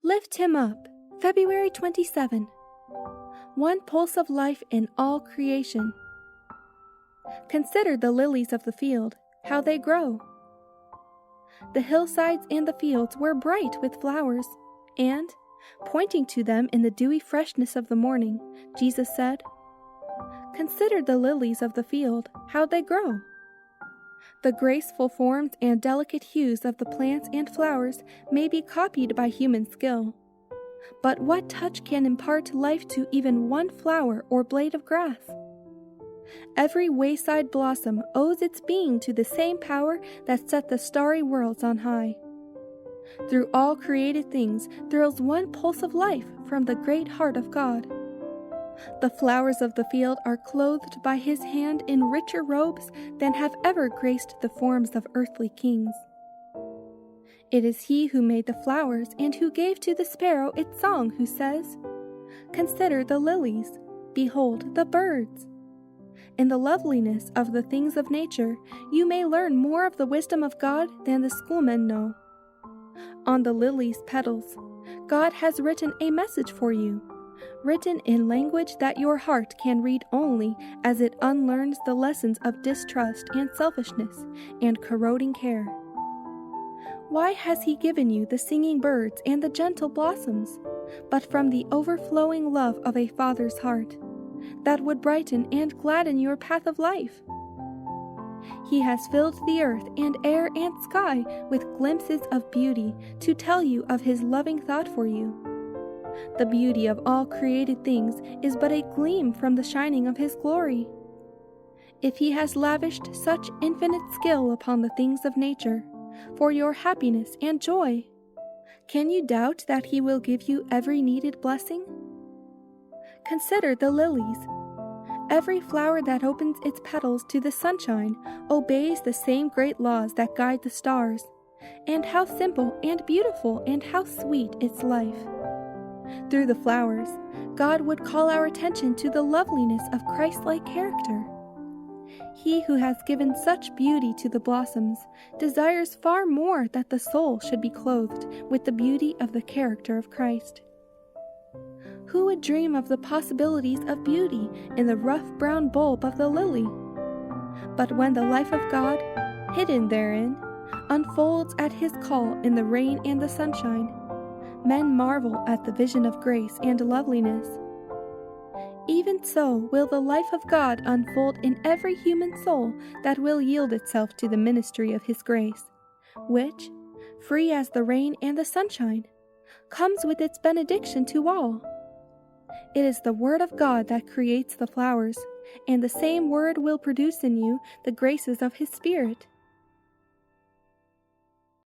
Lift him up, February 27. One pulse of life in all creation. Consider the lilies of the field, how they grow. The hillsides and the fields were bright with flowers, and, pointing to them in the dewy freshness of the morning, Jesus said, "Consider the lilies of the field, how they grow." The graceful forms and delicate hues of the plants and flowers may be copied by human skill. But what touch can impart life to even one flower or blade of grass? Every wayside blossom owes its being to the same power that set the starry worlds on high. Through all created things thrills one pulse of life from the great heart of God. The flowers of the field are clothed by his hand in richer robes than have ever graced the forms of earthly kings. It is he who made the flowers and who gave to the sparrow its song, who says, "Consider the lilies, behold the birds." In the loveliness of the things of nature, you may learn more of the wisdom of God than the schoolmen know. On the lily's petals, God has written a message for you, written in language that your heart can read only as it unlearns the lessons of distrust and selfishness and corroding care. Why has he given you the singing birds and the gentle blossoms, but from the overflowing love of a father's heart, that would brighten and gladden your path of life? He has filled the earth and air and sky with glimpses of beauty to tell you of his loving thought for you. The beauty of all created things is but a gleam from the shining of his glory. If he has lavished such infinite skill upon the things of nature, for your happiness and joy, can you doubt that he will give you every needed blessing? Consider the lilies. Every flower that opens its petals to the sunshine obeys the same great laws that guide the stars, and how simple and beautiful and how sweet its life. Through the flowers, God would call our attention to the loveliness of Christ-like character. He who has given such beauty to the blossoms desires far more that the soul should be clothed with the beauty of the character of Christ. Who would dream of the possibilities of beauty in the rough brown bulb of the lily? But when the life of God, hidden therein, unfolds at his call in the rain and the sunshine, men marvel at the vision of grace and loveliness. Even so will the life of God unfold in every human soul that will yield itself to the ministry of his grace, which, free as the rain and the sunshine, comes with its benediction to all. It is the word of God that creates the flowers, and the same word will produce in you the graces of his Spirit.